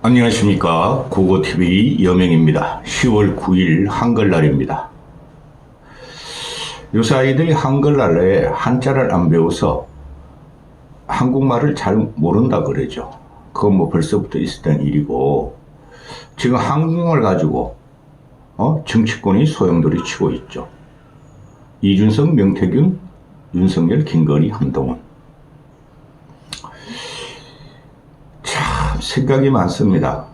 안녕하십니까. 국어TV 여명입니다. 10월 9일 한글날입니다. 요새 아이들이 한글날에 한자를 안 배워서 한국말을 잘 모른다 그러죠. 그건 뭐 벌써부터 있었던 일이고, 지금 한국말 가지고 정치권이 소용돌이 치고 있죠. 이준석, 명태균, 윤석열, 김건희, 한동훈. 생각이 많습니다.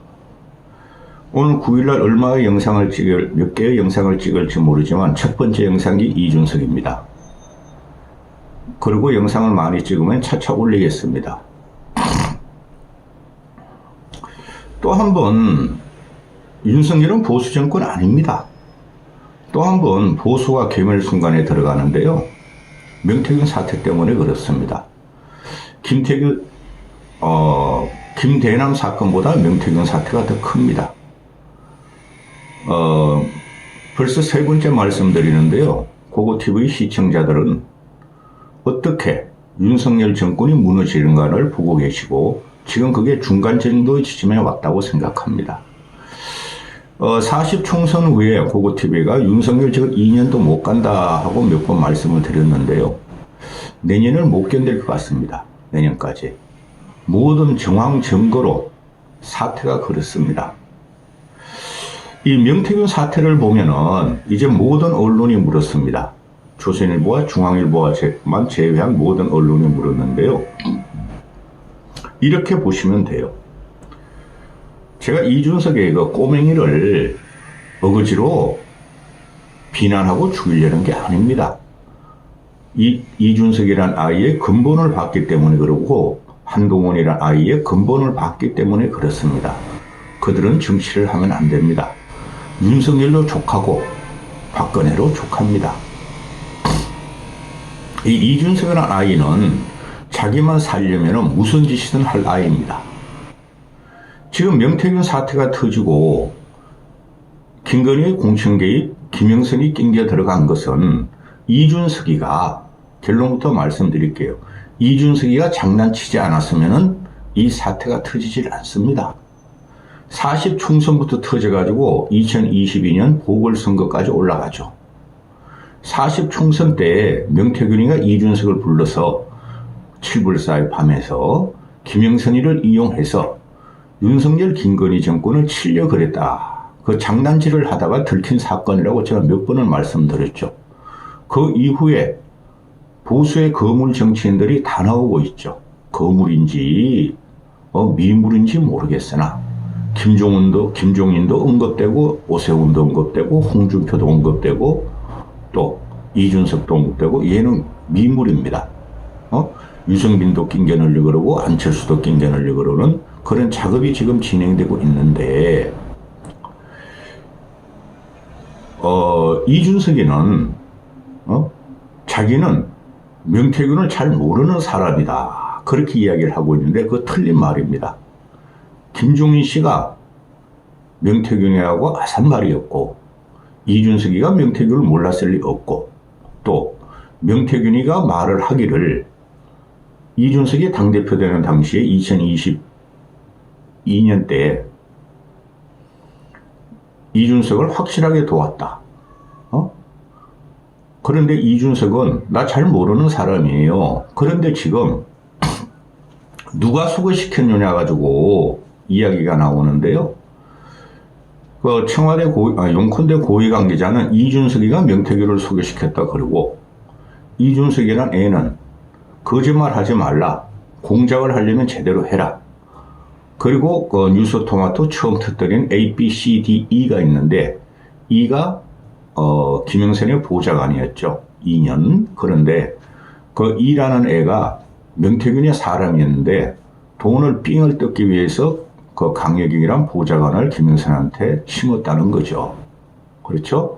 오늘 9일날 몇 개의 영상을 찍을지 모르지만 첫 번째 영상이 이준석입니다. 그리고 영상을 많이 찍으면 차차 올리겠습니다. 또 한 번 윤석열은 보수 정권 아닙니다. 또 한 번 보수가 괴멸 순간에 들어가는데요. 명태균 사태 때문에 그렇습니다. 김대남 사건보다 명태균 사태가 더 큽니다. 벌써 세 번째 말씀드리는데요. 국어TV 시청자들은 어떻게 윤석열 정권이 무너지는가를 보고 계시고 지금 그게 중간 정도의 지점에 왔다고 생각합니다. 40 총선 후에 국어TV가 윤석열 지금 2년도 못 간다 하고 몇 번 말씀을 드렸는데요. 내년을 못 견딜 것 같습니다. 내년까지. 모든 정황 증거로 사태가 그렇습니다. 이 명태균 사태를 보면은 이제 모든 언론이 물었습니다. 조선일보와 중앙일보만 제외한 모든 언론이 물었는데요. 이렇게 보시면 돼요. 제가 이준석의 그 꼬맹이를 어거지로 비난하고 죽이려는 게 아닙니다. 이준석이란 아이의 근본을 봤기 때문에 그러고 한동훈이란 아이의 근본을 봤기 때문에 그렇습니다. 그들은 정치를 하면 안 됩니다. 윤석열로 족하고 박근혜로 족합니다. 이 이준석이라는 아이는 자기만 살려면 무슨 짓이든 할 아이입니다. 지금 명태균 사태가 터지고 김건희의 공천 개입, 김영선이 낑겨 들어간 것은 이준석이가, 결론부터 말씀드릴게요. 이준석이가 장난치지 않았으면 이 사태가 터지질 않습니다. 40 총선부터 터져가지고 2022년 보궐선거까지 올라가죠. 40 총선 때 명태균이가 이준석을 불러서 7불사의 밤에서 김영선이를 이용해서 윤석열 김건희 정권을 치려 그랬다. 그 장난질을 하다가 들킨 사건이라고 제가 몇 번을 말씀드렸죠. 그 이후에 보수의 거물 정치인들이 다 나오고 있죠. 거물인지 미물인지 모르겠으나 김종인도 언급되고 오세훈도 언급되고 홍준표도 언급되고 또 이준석도 언급되고 얘는 미물입니다. 유승민도 낑겨 넣으려고 그러고 안철수도 낑겨 넣으려고 그러는 그런 작업이 지금 진행되고 있는데 이준석이는 자기는 명태균을 잘 모르는 사람이다. 그렇게 이야기를 하고 있는데 그거 틀린 말입니다. 김종인 씨가 명태균이하고 아산말이었고 이준석이가 명태균을 몰랐을 리 없고 또 명태균이가 말을 하기를 이준석이 당대표 되는 당시에 2022년 때 이준석을 확실하게 도왔다. 그런데 이준석은 나 잘 모르는 사람이에요. 그런데 지금 누가 소개시켰느냐 가지고 이야기가 나오는데요. 그 청와대 용컨대 고위 관계자는 이준석이가 명태균을 소개시켰다 그러고 이준석이란 애는 거짓말 하지 말라. 공작을 하려면 제대로 해라. 그리고 그 뉴스토마토 처음 터뜨린 A, B, C, D, E가 있는데 E가 김영선의 보좌관이었죠. 2년. 그런데 그 E라는 애가 명태균의 사람이었는데 돈을 삥을 뜯기 위해서 그 강혜경이란 보좌관을 김영선한테 심었다는 거죠. 그렇죠?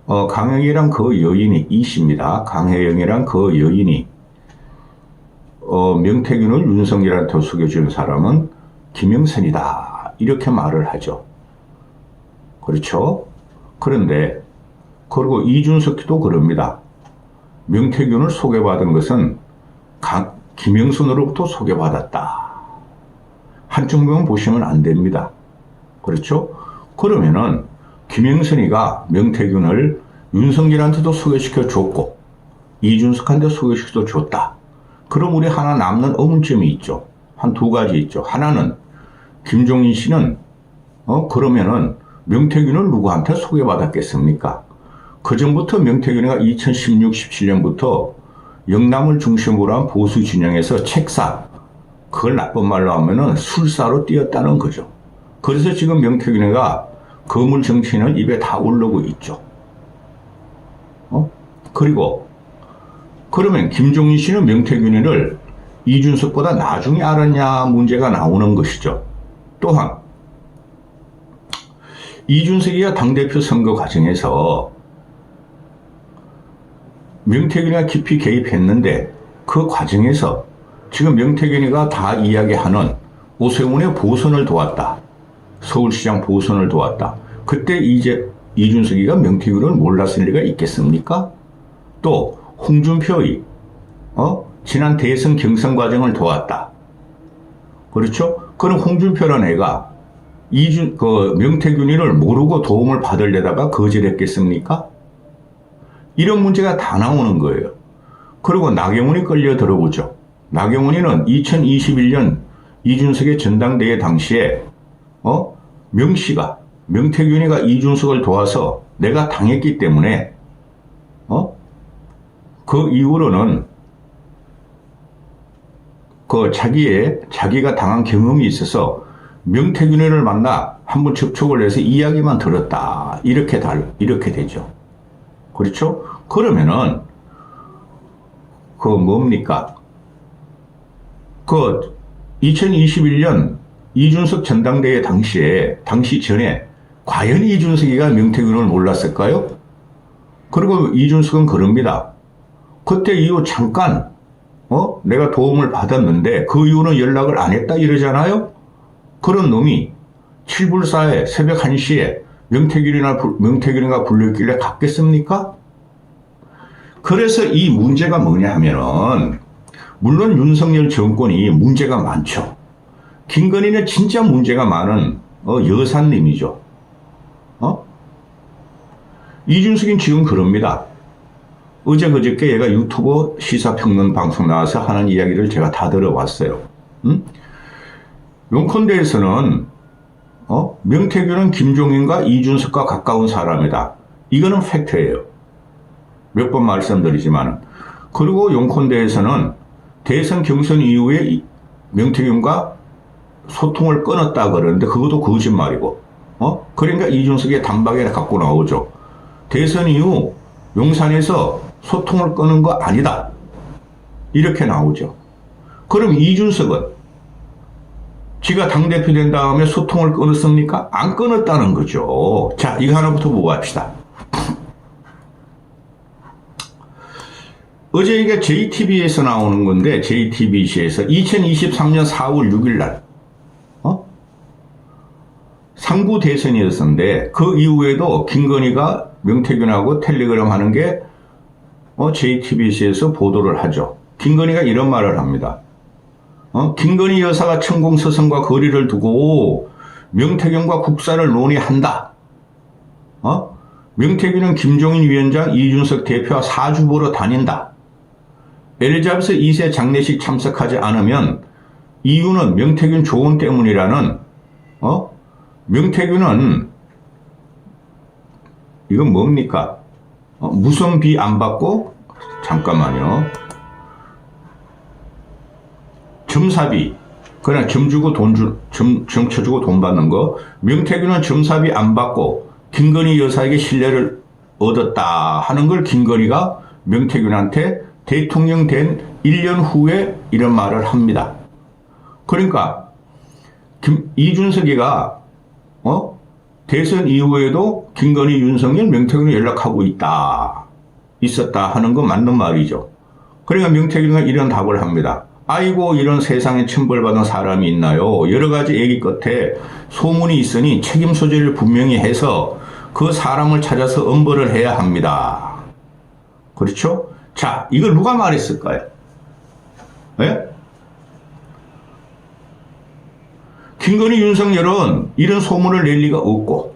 강혜경이란 그 여인이 E씨입니다. 강혜경이란 그 여인이 명태균을 윤석열한테 속여주는 사람은 김영선이다. 이렇게 말을 하죠. 그렇죠? 그런데 그리고 이준석도 그럽니다. 명태균을 소개받은 것은 김영선으로부터 소개받았다. 한쪽만 보시면 안 됩니다. 그렇죠? 그러면은 김영선이가 명태균을 윤석열한테도 소개시켜 줬고 이준석한테 소개시켜 줬다. 그럼 우리 하나 남는 의문점이 있죠. 한 두 가지 있죠. 하나는 김종인 씨는 그러면은 명태균을 누구한테 소개받았겠습니까? 그전부터 명태균이가 2016, 17년부터 영남을 중심으로 한 보수 진영에서 책사, 그걸 나쁜 말로 하면은 술사로 뛰었다는 거죠. 그래서 지금 명태균이가 거물 정치는 입에 다 오르고 있죠. 그리고 그러면 김종인 씨는 명태균이를 이준석보다 나중에 알았냐 문제가 나오는 것이죠. 또한 이준석이가 당대표 선거 과정에서 명태균이가 깊이 개입했는데 그 과정에서 지금 명태균이가 다 이야기하는 오세훈의 보선을 도왔다. 서울시장 보선을 도왔다. 그때 이제 이준석이가 명태균을 몰랐을 리가 있겠습니까? 또 홍준표의 지난 대선 경선 과정을 도왔다. 그렇죠? 그럼 홍준표라는 애가 명태균이를 모르고 도움을 받으려다가 거절했겠습니까? 이런 문제가 다 나오는 거예요. 그리고 나경원이 끌려 들어보죠. 나경원이는 2021년 이준석의 전당대회 당시에 명씨가 명태균이가 이준석을 도와서 내가 당했기 때문에 그 이후로는 자기가 당한 경험이 있어서 명태균이를 만나 한번 접촉을 해서 이야기만 들었다. 이렇게 되죠. 그렇죠? 그러면은 뭡니까? 2021년 이준석 전당대회 당시 전에 과연 이준석이가 명태균을 몰랐을까요? 그리고 이준석은 그럽니다. 그때 이후 잠깐 내가 도움을 받았는데 그 이후는 연락을 안 했다 이러잖아요. 그런 놈이 7불사에 새벽 1시에 명태균이가 불렸길래 갔겠습니까? 그래서 이 문제가 뭐냐 하면은 물론 윤석열 정권이 문제가 많죠. 김건희는 진짜 문제가 많은 여사님이죠. 이준석은 지금 그럽니다. 그저께 얘가 유튜브 시사평론 방송 나와서 하는 이야기를 제가 다 들어왔어요. 용컨대에서는 명태균은 김종인과 이준석과 가까운 사람이다. 이거는 팩트예요. 몇 번 말씀드리지만. 그리고 용컨대에서는 대선 경선 이후에 명태균과 소통을 끊었다 그러는데 그것도 거짓말이고. 그러니까 이준석의 단박에 갖고 나오죠. 대선 이후 용산에서 소통을 끊은 거 아니다. 이렇게 나오죠. 그럼 이준석은 지가 당대표 된 다음에 소통을 끊었습니까? 안 끊었다는 거죠. 자, 이거 하나부터 보고 합시다. 어제 이게 JTBC에서 나오는 건데, JTBC에서 2023년 4월 6일 날, 상부 대선이었는데, 그 이후에도 김건희가 명태균하고 텔레그램 하는 게, JTBC에서 보도를 하죠. 김건희가 이런 말을 합니다. 김건희 여사가 천공서성과 거리를 두고 명태균과 국사를 논의한다. 명태균은 김종인 위원장, 이준석 대표와 사주 보러 다닌다. 엘리자베스 2세 장례식 참석하지 않으면 이유는 명태균 조언 때문이라는 명태균은 이건 뭡니까? 무선비 안 받고 잠깐만요. 점사비, 그냥 점 쳐주고 돈 받는 거. 명태균은 점사비 안 받고 김건희 여사에게 신뢰를 얻었다 하는 걸 김건희가 명태균한테 대통령 된 1년 후에 이런 말을 합니다. 그러니까 이준석이가 대선 이후에도 김건희, 윤석열, 명태균이 연락하고 있었다 하는 거 맞는 말이죠. 그러니까 명태균이 이런 답을 합니다. 아이고, 이런 세상에 천벌받은 사람이 있나요? 여러 가지 얘기 끝에 소문이 있으니 책임 소재를 분명히 해서 그 사람을 찾아서 엄벌을 해야 합니다. 그렇죠? 자, 이걸 누가 말했을까요? 예? 김건희, 윤석열은 이런 소문을 낼 리가 없고,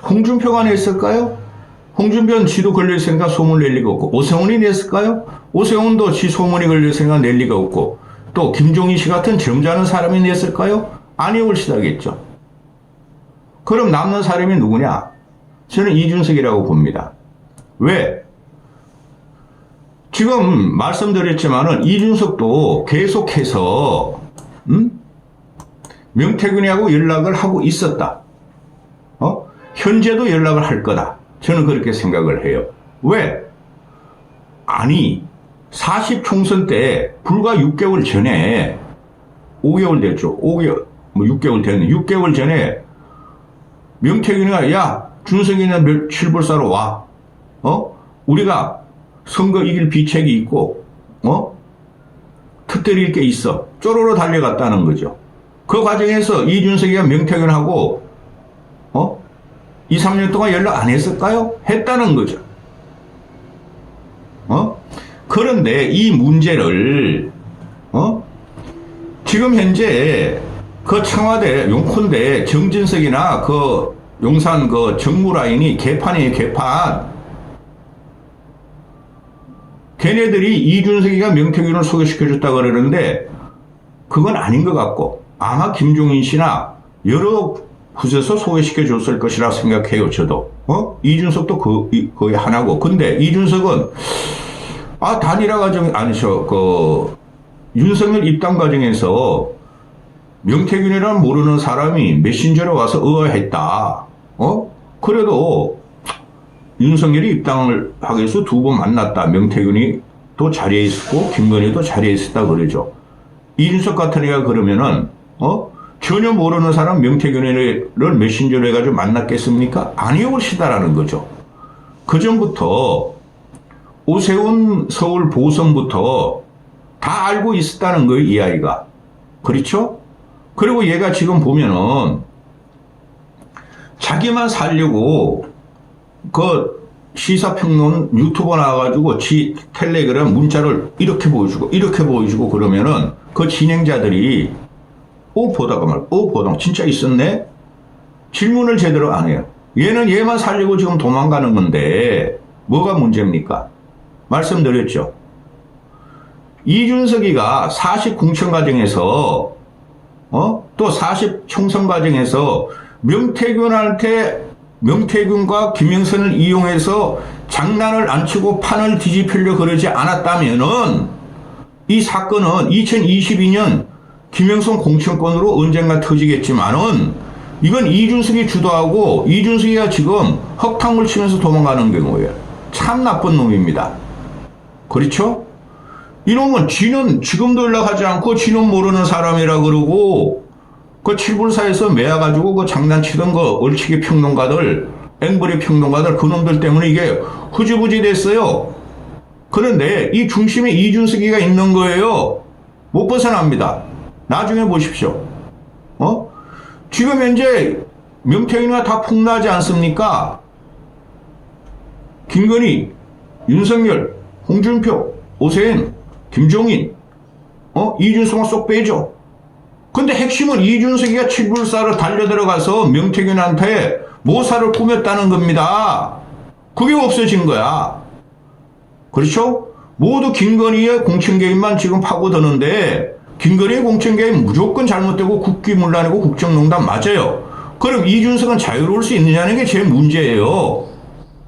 홍준표가 냈을까요? 홍준표는 지도 걸렸으니까 소문 낼 리가 없고, 오세훈이 냈을까요? 오세훈도 지 소문이 걸렸으니까 낼 리가 없고, 또 김종인 씨 같은 점잖은 사람이 냈을까요? 아니올 시다겠죠. 그럼 남는 사람이 누구냐? 저는 이준석이라고 봅니다. 왜? 지금 말씀드렸지만은 이준석도 계속해서 명태균이하고 연락을 하고 있었다. 현재도 연락을 할 거다. 저는 그렇게 생각을 해요. 왜? 아니 40 총선 때 불과 6개월 전에 5개월 됐죠. 5개월 뭐 6개월 됐네. 6개월 전에 명태균이가 야 준석이나 칠불사로 와. 우리가 선거 이길 비책이 있고 터뜨릴 게 있어. 쪼로로 달려갔다는 거죠. 그 과정에서 이준석이가 명태균하고 2, 3년 동안 연락 안 했을까요? 했다는 거죠. 그런데 이 문제를 지금 현재 그 청와대 용콘대 정진석이나 그 용산 그 정무라인이 개판이에요. 개판. 걔네들이 이준석이가 명태균을 소개시켜줬다 그러는데 그건 아닌 것 같고 아마 김종인 씨나 여러 곳에서 소개시켜줬을 것이라 생각해요. 저도. 이준석도 거의 하나고. 근데 이준석은 단일화 과정 아니죠. 그 윤석열 입당 과정에서 명태균이라는 모르는 사람이 메신저로 와서 의아했다. 그래도 윤석열이 입당을 하기 위해서 2번 만났다. 명태균이 또 자리에 있었고 김건희도 자리에 있었다 그러죠. 이준석 같은 애가 그러면은 전혀 모르는 사람 명태균을 메신저로 해가지고 만났겠습니까? 아니올시다라는 거죠. 그 전부터 오세훈 서울 보선부터 다 알고 있었다는 거예요. 이 아이가. 그렇죠? 그리고 얘가 지금 보면은 자기만 살려고 그 시사평론 유튜버 나와가지고 지 텔레그램 문자를 이렇게 보여주고 그러면은 그 진행자들이 보다가 진짜 있었네? 질문을 제대로 안 해요. 얘는 얘만 살리고 지금 도망가는 건데 뭐가 문제입니까? 말씀드렸죠. 이준석이가 40 공천 과정에서 또 40 총선 과정에서 명태균과 김영선을 이용해서 장난을 안 치고 판을 뒤집히려 그러지 않았다면은 이 사건은 2022년 김영선 공천권으로 언젠가 터지겠지만은 이건 이준석이 주도하고 이준석이가 지금 헉탕물 치면서 도망가는 경우예요. 참 나쁜 놈입니다. 그렇죠? 이놈은 지는 지금도 연락하지 않고 지는 모르는 사람이라 그러고 그 칠불사에서 매야가지고 그 장난치던 그 얼치기 평론가들, 앵벌이 평론가들 그놈들 때문에 이게 흐지부지 됐어요. 그런데 이 중심에 이준석이가 있는 거예요. 못 벗어납니다. 나중에 보십시오. 지금 현재 명태균이가 다 폭로하지 않습니까? 김건희, 윤석열, 홍준표, 오세훈, 김종인, 이준석은 쏙 빼죠. 근데 핵심은 이준석이가 칠불사로 달려들어가서 명태균한테 모사를 꾸몄다는 겁니다. 그게 없어진 거야. 그렇죠? 모두 김건희의 공천개입만 지금 파고드는데 김건희의 공천개입 무조건 잘못되고 국기문란이고 국정농단 맞아요. 그럼 이준석은 자유로울 수 있느냐는 게 제 문제예요.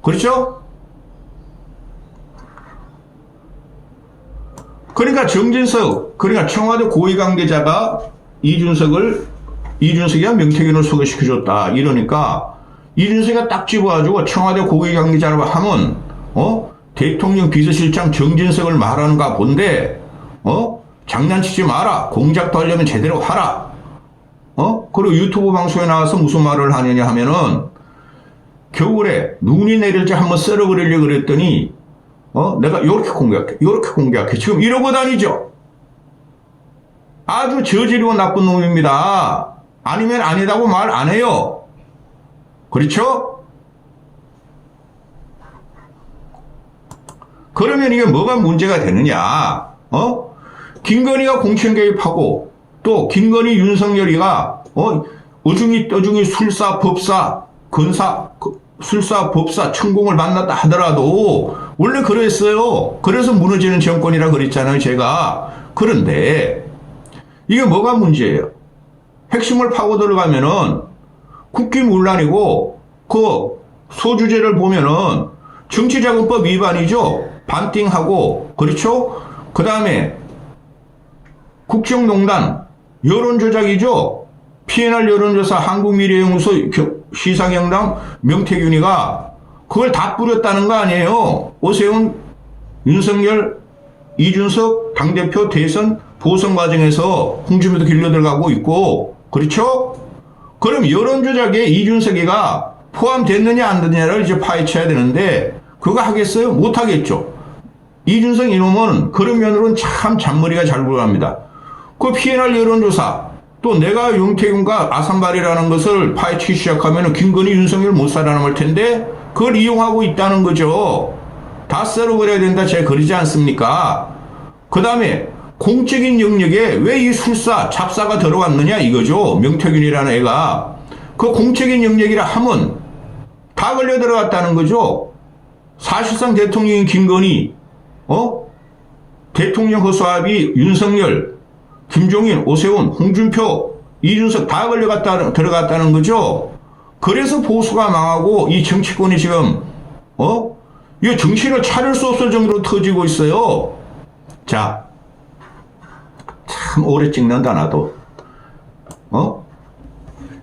그렇죠? 그러니까 정진석, 그러니까 청와대 고위관계자가 이준석이가 명태균을 소개시켜줬다. 이러니까 이준석이가 딱 집어가지고 청와대 고위관계자라고 하면 대통령 비서실장 정진석을 말하는가 본데 장난치지 마라. 공작도 하려면 제대로 하라. 그리고 유튜브 방송에 나와서 무슨 말을 하느냐 하면은 겨울에 눈이 내릴지 한번 썰어버리려고 그랬더니 내가 요렇게 공격해. 지금 이러고 다니죠. 아주 저지르고 나쁜 놈입니다. 아니면 아니다고 말 안 해요. 그렇죠? 그러면 이게 뭐가 문제가 되느냐? 김건희가 공천 개입하고 또 김건희 윤석열이가 어중이 떠중이 술사 법사 건사 술사 법사 천공을 만났다 하더라도 원래 그랬어요. 그래서 무너지는 정권이라 그랬잖아요, 제가. 그런데 이게 뭐가 문제예요? 핵심을 파고 들어가면은 국기문란이고 그 소주제를 보면은 정치자금법 위반이죠. 반띵하고 그렇죠? 그 다음에 국정농단 여론조작이죠. PNR 여론조사 한국미래연구소 시사경당 명태균이가 그걸 다 뿌렸다는 거 아니에요. 오세훈, 윤석열, 이준석 당대표 대선 보선 과정에서 홍준표도 길러들어가고 있고 그렇죠? 그럼 여론조작에 이준석이가 포함됐느냐 안 됐느냐를 이제 파헤쳐야 되는데 그거 하겠어요? 못하겠죠. 이준석 이놈은 그런 면으로는 참 잔머리가 잘 굴러갑니다. 그 PNR 여론조사 또 내가 윤태균과 아산발이라는 것을 파헤치기 시작하면 김건희 윤석열 못 살아남을 텐데 그걸 이용하고 있다는 거죠. 다 썰어버려야 된다 제가 그러지 않습니까? 그 다음에 공적인 영역에 왜 이 술사 잡사가 들어왔느냐 이거죠. 명태균이라는 애가 그 공적인 영역이라 하면 다 걸려 들어갔다는 거죠. 사실상 대통령인 김건희 대통령 허수아비 윤석열 김종인, 오세훈, 홍준표, 이준석 다 들어갔다는 거죠. 그래서 보수가 망하고 이 정치권이 지금 이 정신을 차릴 수 없을 정도로 터지고 있어요. 자, 참 오래 찍는다 나도.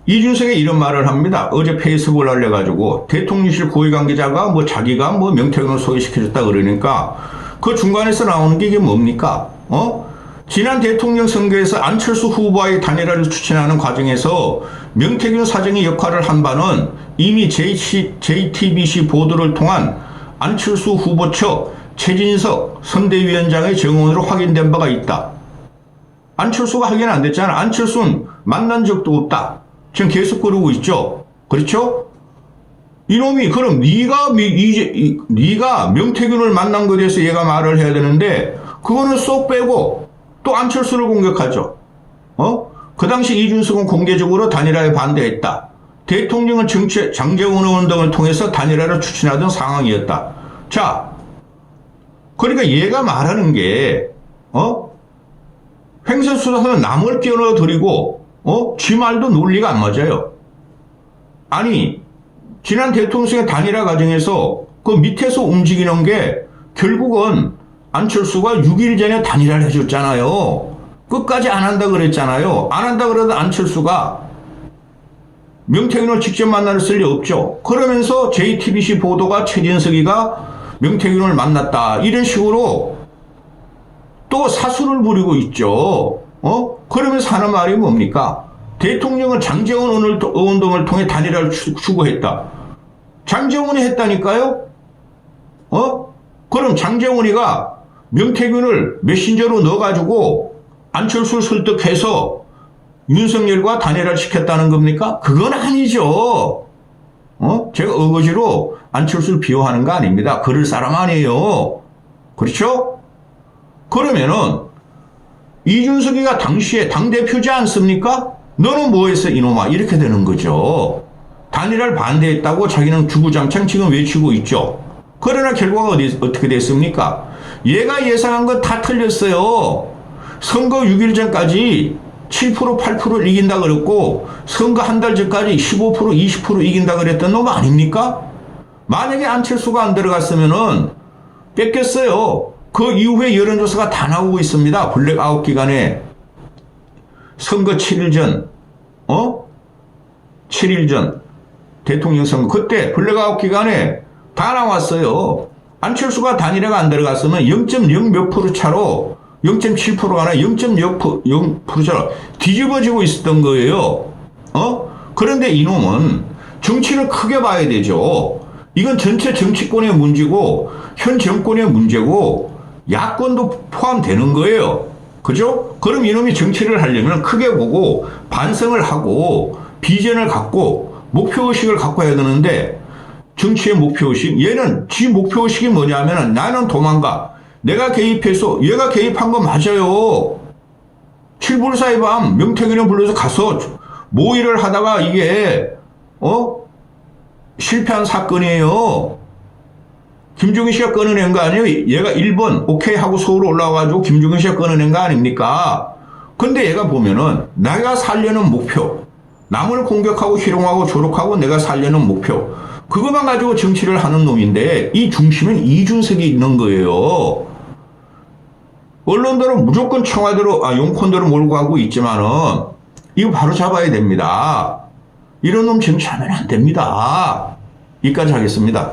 이준석이 이런 말을 합니다. 어제 페이스북을 알려가지고 대통령실 고위 관계자가 자기가 명태균을 소개시켜줬다 그러니까 그 중간에서 나오는 게 이게 뭡니까? 지난 대통령 선거에서 안철수 후보와의 단일화를 추진하는 과정에서 명태균 사정의 역할을 한 바는 이미 JTBC 보도를 통한 안철수 후보 측 최진석 선대위원장의 증언으로 확인된 바가 있다. 안철수가 확인 안 됐잖아. 안철수는 만난 적도 없다. 지금 계속 그러고 있죠. 그렇죠? 이놈이 그럼 네가 명태균을 만난 것에 대해서 얘가 말을 해야 되는데 그거는 쏙 빼고 또 안철수를 공격하죠. 그 당시 이준석은 공개적으로 단일화에 반대했다. 대통령은 장제원 의원 등을 통해서 단일화를 추진하던 상황이었다. 자, 그러니까 얘가 말하는 게 횡설수설하는 남을 끼어넣어드리고 지 말도 논리가 안 맞아요. 아니 지난 대통령의 단일화 과정에서 그 밑에서 움직이는 게 결국은 안철수가 6일 전에 단일화를 해줬잖아요. 끝까지 안 한다 그랬잖아요. 안 한다 그래도 안철수가 명태균을 직접 만날 쓸 리 없죠. 그러면서 JTBC 보도가 최진석이가 명태균을 만났다. 이런 식으로 또 사수를 부리고 있죠. 그러면서 하는 말이 뭡니까? 대통령은 장제원 의원 등을 통해 단일화를 추구했다. 장제원이 했다니까요? 그럼 장제원이가 명태균을 메신저로 넣어가지고 안철수를 설득해서 윤석열과 단일화를 시켰다는 겁니까? 그건 아니죠. 제가 어거지로 안철수를 비호하는 거 아닙니다. 그럴 사람 아니에요. 그렇죠? 그러면은 이준석이가 당시에 당대표지 않습니까? 너는 뭐 했어 이놈아 이렇게 되는 거죠. 단일화를 반대했다고 자기는 주구장창 지금 외치고 있죠. 그러나 결과가 어떻게 됐습니까? 얘가 예상한 건 다 틀렸어요. 선거 6일 전까지 7% 8% 이긴다 그랬고 선거 한 달 전까지 15% 20% 이긴다 그랬던 놈 아닙니까? 만약에 안철수가 안 들어갔으면은 뺏겼어요. 그 이후에 여론조사가 다 나오고 있습니다. 블랙아웃 기간에 선거 7일 전 7일 전 대통령 선거 그때 블랙아웃 기간에 다 나왔어요. 안철수가 단일화가 안 들어갔으면 0.0 몇 프로 차로 0.7%가 아니라 0.0% 차로 뒤집어지고 있었던 거예요. 그런데 이놈은 정치를 크게 봐야 되죠. 이건 전체 정치권의 문제고 현 정권의 문제고 야권도 포함되는 거예요. 그죠? 그럼 이놈이 정치를 하려면 크게 보고 반성을 하고 비전을 갖고 목표의식을 갖고 해야 되는데 정치의 목표의식, 얘는 지 목표의식이 뭐냐면 나는 도망가. 내가 개입해서 얘가 개입한 거 맞아요. 7불사의 밤 명태균을 불러서 가서 모의를 하다가 이게 실패한 사건이에요. 김종인 씨가 끊어낸 거 아니에요? 얘가 1번 오케이 하고 서울 올라와가지고 김종인 씨가 끊어낸 거 아닙니까? 근데 얘가 보면은 내가 살려는 목표, 남을 공격하고 희롱하고 조롱하고 내가 살려는 목표, 그것만 가지고 정치를 하는 놈인데 이 중심엔 이준석이 있는 거예요. 언론들은 무조건 청와대로 용콘대로 몰고 가고 있지만은 이거 바로 잡아야 됩니다. 이런 놈 정치하면 안 됩니다. 여기까지 하겠습니다.